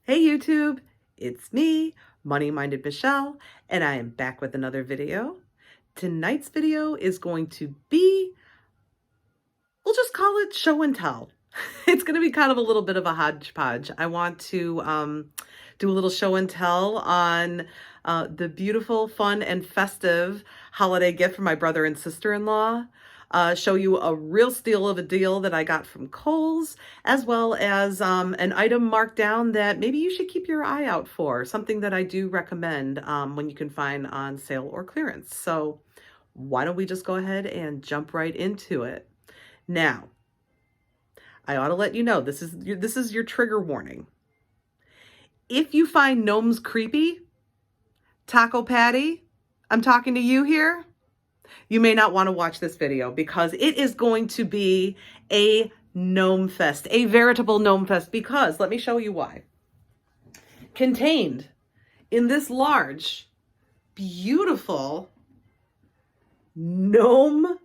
Hey YouTube, it's me, Money Minded Michelle, and I am back with another video. Tonight's video is going to be, we'll just call it show and tell. It's going to be kind of a little bit of a hodgepodge. I want to do a little show and tell on the beautiful, fun, and festive holiday gift from my brother and sister-in-law. Show you a real steal of a deal that I got from Kohl's, as well as an item marked down that maybe you should keep your eye out for, something that I do recommend when you can find on sale or clearance. So why don't we just go ahead and jump right into it. Now, I ought to let you know, this is your trigger warning. If you find gnomes creepy, Taco Patty, I'm talking to you here, you may not want to watch this video because it is going to be a gnome fest, a veritable gnome fest, because let me show you why. Contained in this large, beautiful gnome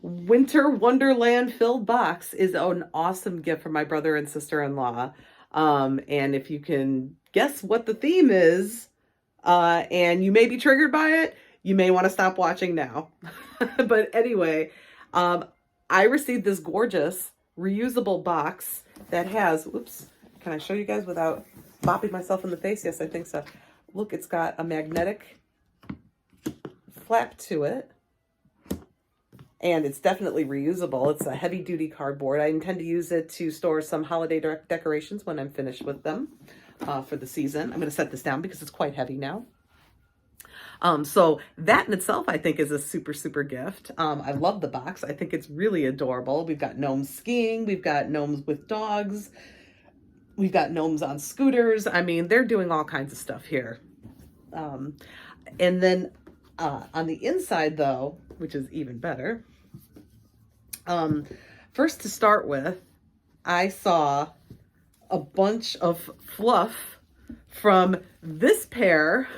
winter wonderland filled box is an awesome gift from my brother and sister-in-law. And if you can guess what the theme is, and you may be triggered by it, you may want to stop watching now. But anyway, I received this gorgeous reusable box that has, whoops, can I show you guys without bopping myself in the face? Yes, I think so. Look, it's got a magnetic flap to it. And it's definitely reusable. It's a heavy duty cardboard. I intend to use it to store some holiday decorations when I'm finished with them for the season. I'm going to set this down because it's quite heavy now. So that in itself, I think, is a super, super gift. I love the box. I think it's really adorable. We've got gnomes skiing. We've got gnomes with dogs. We've got gnomes on scooters. I mean, they're doing all kinds of stuff here. And then on the inside, though, which is even better, first to start with, I saw a bunch of fluff from this pair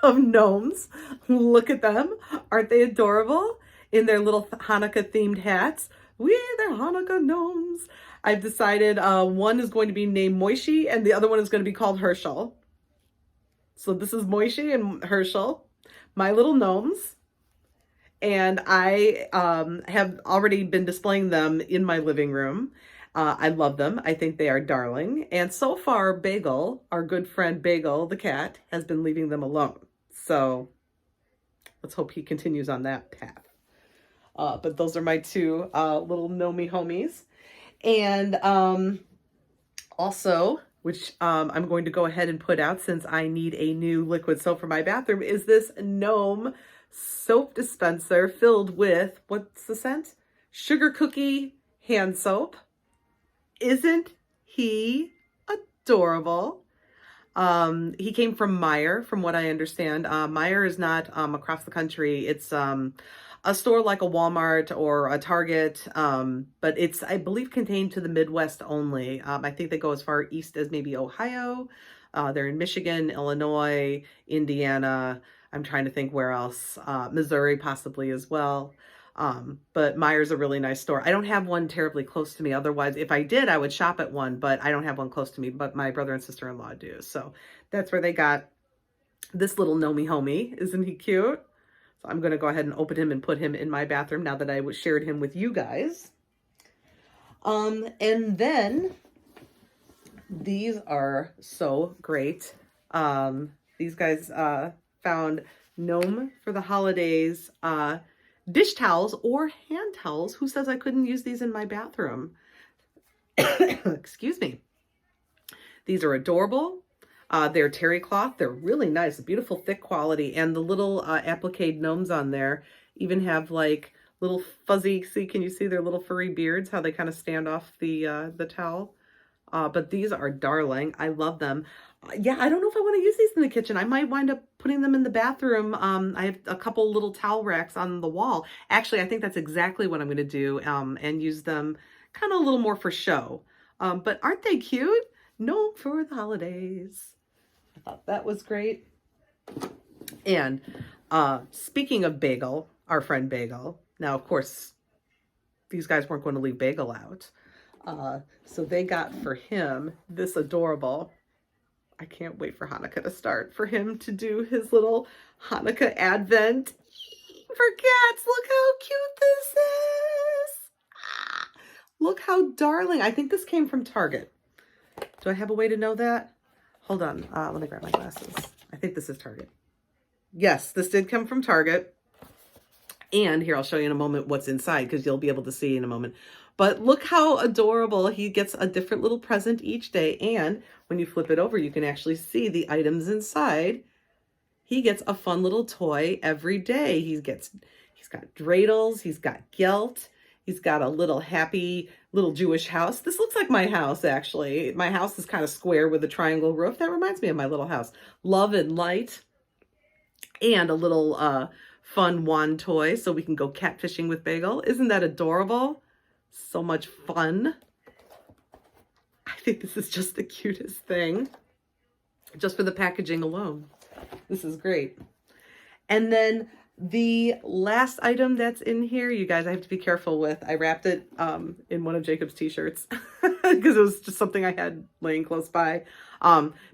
of gnomes. Look at them. Aren't they adorable? In their little Hanukkah themed hats. They're Hanukkah gnomes. I've decided one is going to be named Moishi and the other one is going to be called Herschel. So this is Moishi and Herschel, my little gnomes. And I have already been displaying them in my living room. I love them. I think they are darling. And so far, Bagel, our good friend Bagel, the cat, has been leaving them alone. So let's hope he continues on that path. But those are my two little gnomey homies. And also, which I'm going to go ahead and put out since I need a new liquid soap for my bathroom, is this gnome soap dispenser filled with, what's the scent? Sugar cookie hand soap. Isn't he adorable? He came from Meijer, from what I understand. Meijer is not across the country. It's a store like a Walmart or a Target, but it's, I believe, contained to the Midwest only. I think they go as far east as maybe Ohio. They're in Michigan, Illinois, Indiana. I'm trying to think where else. Missouri possibly as well. But Meijer's a really nice store. I don't have one terribly close to me. Otherwise, if I did, I would shop at one, but I don't have one close to me, but my brother and sister-in-law do. So that's where they got this little gnomey homie. Isn't he cute? So I'm going to go ahead and open him and put him in my bathroom now that I shared him with you guys. And then these are so great. These guys found gnome for the holidays dish towels or hand towels. Who says I couldn't use these in my bathroom? Excuse me. These are adorable. They're terry cloth. They're really nice, beautiful, thick quality. And the little applique gnomes on there even have like little fuzzy, see, can you see their little furry beards, how they kind of stand off the towel? But these are darling. I love them. Yeah, I don't know if I want to use these in the kitchen. I might wind up putting them in the bathroom. I have a couple little towel racks on the wall. Actually, I think that's exactly what I'm going to do, and use them kind of a little more for show. But aren't they cute? No, for the holidays. I thought that was great. And speaking of Bagel, our friend Bagel, now, of course, these guys weren't going to leave Bagel out. So they got for him this adorable I can't wait for Hanukkah to start, for him to do his little Hanukkah advent for cats. Look how cute this is. Ah, look how darling. I think this came from Target. Do I have a way to know that? Hold on. Let me grab my glasses. I think this is Target. Yes, this did come from Target. And here, I'll show you in a moment what's inside, because you'll be able to see in a moment. But look how adorable. He gets a different little present each day. And when you flip it over, you can actually see the items inside. He gets a fun little toy every day. He's got dreidels. He's got gelt. He's got a little happy little Jewish house. This looks like my house, actually. My house is kind of square with a triangle roof. That reminds me of my little house. Love and light. And a little fun wand toy so we can go catfishing with Bagel. Isn't that adorable? So much fun. I think this is just the cutest thing. Just for the packaging alone. This is great. And then the last item that's in here, you guys, I have to be careful with. I wrapped it in one of Jacob's t-shirts because it was just something I had laying close by,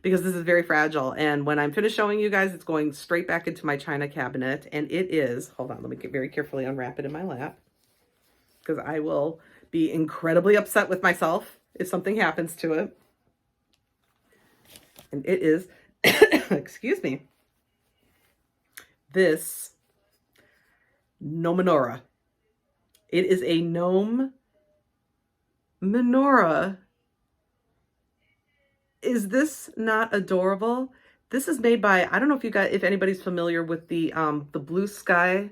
because this is very fragile. And when I'm finished showing you guys, it's going straight back into my china cabinet. And it is, hold on, let me very carefully unwrap it in my lap, because I will be incredibly upset with myself if something happens to it. And it is, excuse me, this gnome menorah. It is a gnome menorah. Is this not adorable? This is made by, I don't know if anybody's familiar with the Blue Sky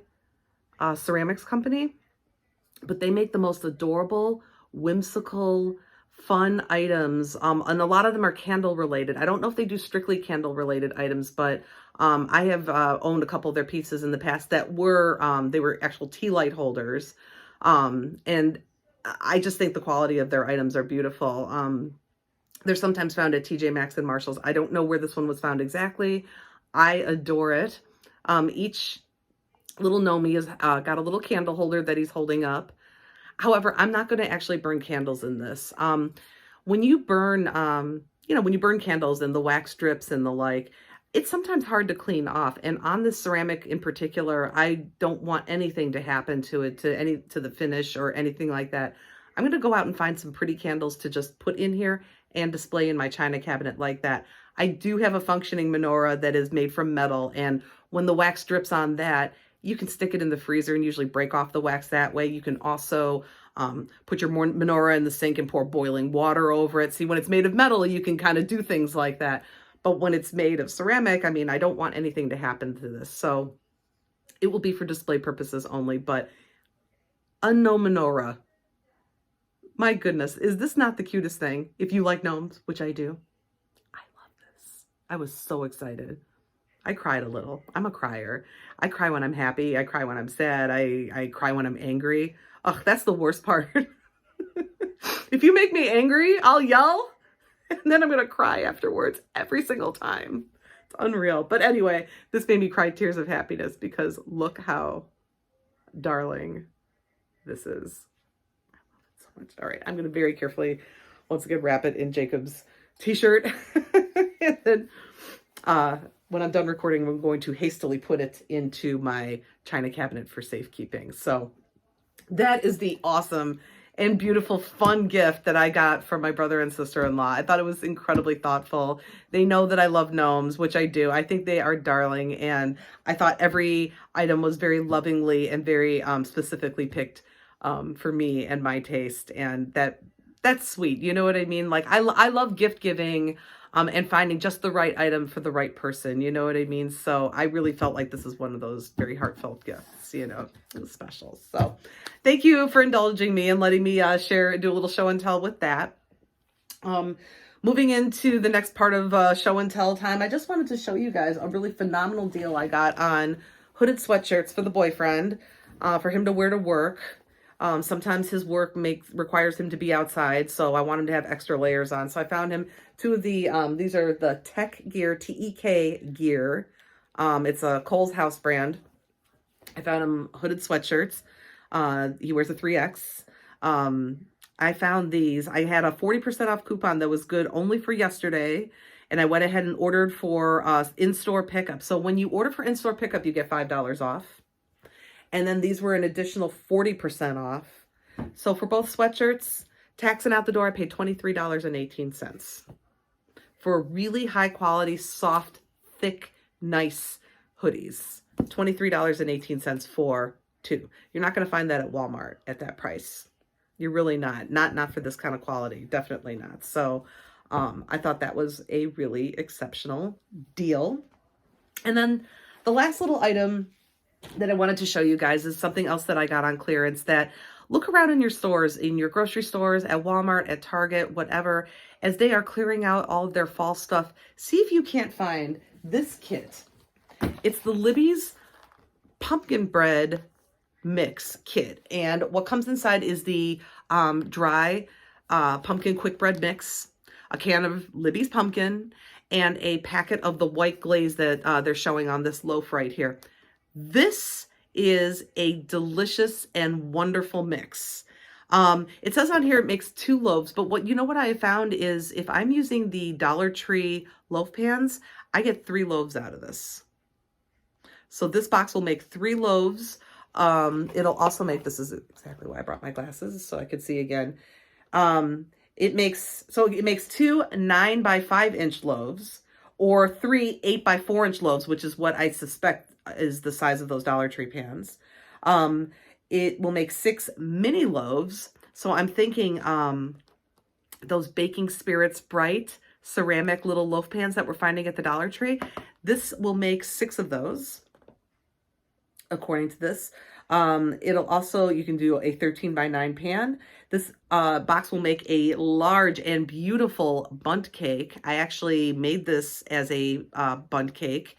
ceramics company, but they make the most adorable, whimsical, fun items. And a lot of them are candle related. I don't know if they do strictly candle related items, but I have owned a couple of their pieces in the past that were, they were actual tea light holders. And I just think the quality of their items are beautiful. They're sometimes found at TJ Maxx and Marshall's. I don't know where this one was found exactly. I adore it. Each little gnome has got a little candle holder that he's holding up. However, I'm not going to actually burn candles in this. When you burn, when you burn candles and the wax drips and the like, it's sometimes hard to clean off. And on this ceramic in particular, I don't want anything to happen to it, to the finish or anything like that. I'm going to go out and find some pretty candles to just put in here and display in my china cabinet like that. I do have a functioning menorah that is made from metal, and when the wax drips on that, you can stick it in the freezer and usually break off the wax that way. You can also put your menorah in the sink and pour boiling water over it. See, when it's made of metal, you can kind of do things like that. But when it's made of ceramic, I mean, I don't want anything to happen to this. So it will be for display purposes only, but a gnome menorah. My goodness, is this not the cutest thing? If you like gnomes, which I do. I love this. I was so excited. I cried a little. I'm a crier. I cry when I'm happy. I cry when I'm sad. I cry when I'm angry. Ugh, that's the worst part. If you make me angry, I'll yell, and then I'm going to cry afterwards every single time. It's unreal. But anyway, this made me cry tears of happiness because look how darling this is. I love it so much. All right, I'm going to very carefully, once again, wrap it in Jacob's t-shirt. And then when I'm done recording, I'm going to hastily put it into my china cabinet for safekeeping. So that is the awesome and beautiful, fun gift that I got from my brother and sister-in-law. I thought it was incredibly thoughtful. They know that I love gnomes, which I do. I think they are darling, and I thought every item was very lovingly and very specifically picked for me and my taste, and that's sweet. You know what I mean? Like, I love gift giving and finding just the right item for the right person. You know what I mean? So I really felt like this is one of those very heartfelt gifts, you know, it was special. So thank you for indulging me and letting me do a little show and tell with that. Moving into the next part of show and tell time, I just wanted to show you guys a really phenomenal deal I got on hooded sweatshirts for the boyfriend, for him to wear to work. Sometimes his work requires him to be outside, so I want him to have extra layers on. So I found him two of the, these are the Tech Gear, TEK Gear. It's a Kohl's House brand. I found him hooded sweatshirts. He wears a 3X. I found these. I had a 40% off coupon that was good only for yesterday. and I went ahead and ordered for in-store pickup. So when you order for in-store pickup, you get $5 off. And then these were an additional 40% off. So for both sweatshirts, taxing out the door, I paid $23.18 for really high quality, soft, thick, nice hoodies. $23.18 for two. You're not going to find that at Walmart at that price. You're really not. Not for this kind of quality. Definitely not. So I thought that was a really exceptional deal. And then the last little item that I wanted to show you guys is something else that I got on clearance. That look around in your stores, in your grocery stores, at Walmart, at Target, whatever, as they are clearing out all of their fall stuff. See if you can't find this kit. It's the Libby's pumpkin bread mix kit. And what comes inside is the dry pumpkin quick bread mix, a can of Libby's pumpkin, and a packet of the white glaze that they're showing on this loaf right here. This is a delicious and wonderful mix. It says on here it makes 2 loaves, but what I have found is if I'm using the Dollar Tree loaf pans, I get 3 loaves out of this. So this box will make 3 loaves. It'll also make, this is exactly why I brought my glasses so I could see again. It makes 2 9 by 5 inch loaves, or 3 8 by 4 inch loaves, which is what I suspect is the size of those Dollar Tree pans. It will make 6 mini loaves. So I'm thinking those Baking Spirits Bright ceramic little loaf pans that we're finding at the Dollar Tree, this will make 6 of those, according to this. It'll also, you can do a 13 by 9 pan. This box will make a large and beautiful bundt cake. I actually made this as a bundt cake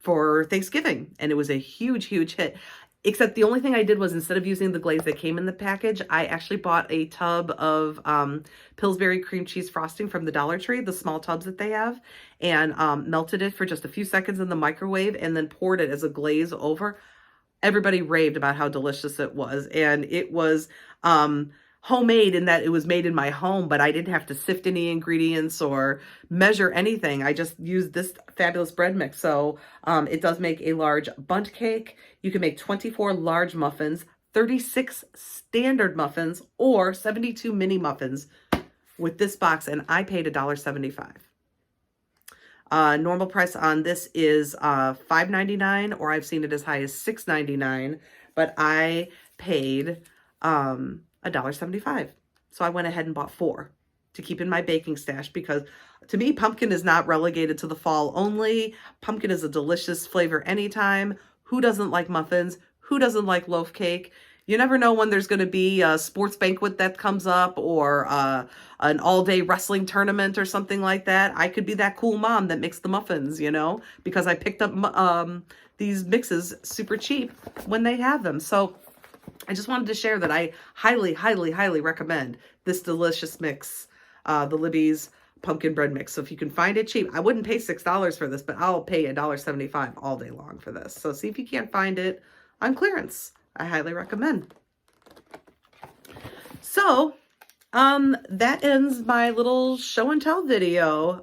for Thanksgiving, and it was a huge, huge hit. Except the only thing I did was, instead of using the glaze that came in the package, I actually bought a tub of Pillsbury cream cheese frosting from the Dollar Tree, the small tubs that they have, and melted it for just a few seconds in the microwave and then poured it as a glaze over. Everybody raved about how delicious it was, and it was homemade in that it was made in my home, but I didn't have to sift any ingredients or measure anything. I just used this fabulous bread mix. So it does make a large bundt cake. You can make 24 large muffins, 36 standard muffins, or 72 mini muffins with this box, and I paid $1.75. Normal price on this is $5.99, or I've seen it as high as $6.99, but I paid $1.75. So I went ahead and bought 4 to keep in my baking stash, because to me, pumpkin is not relegated to the fall only. Pumpkin is a delicious flavor anytime. Who doesn't like muffins? Who doesn't like loaf cake? You never know when there's going to be a sports banquet that comes up, or an all-day wrestling tournament or something like that. I could be that cool mom that makes the muffins, because I picked up these mixes super cheap when they have them. So I just wanted to share that I highly, highly, highly recommend this delicious mix, the Libby's pumpkin bread mix. So if you can find it cheap, I wouldn't pay $6 for this, but I'll pay $1.75 all day long for this. So see if you can't find it on clearance. I highly recommend. So that ends my little show and tell video.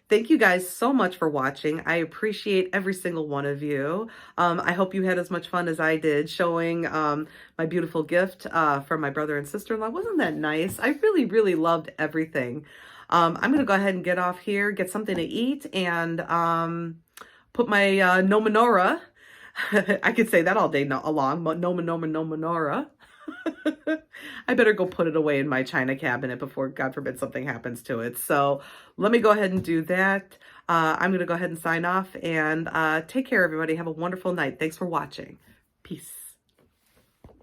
Thank you guys so much for watching. I appreciate every single one of you. I hope you had as much fun as I did showing my beautiful gift from my brother and sister-in-law. Wasn't that nice? I really, really loved everything. I'm going to go ahead and get off here, get something to eat, and put my no menorah. I could say that all day long. No menorah. I better go put it away in my china cabinet before, God forbid, something happens to it. So let me go ahead and do that. I'm going to go ahead and sign off, and take care, everybody. Have a wonderful night. Thanks for watching. Peace.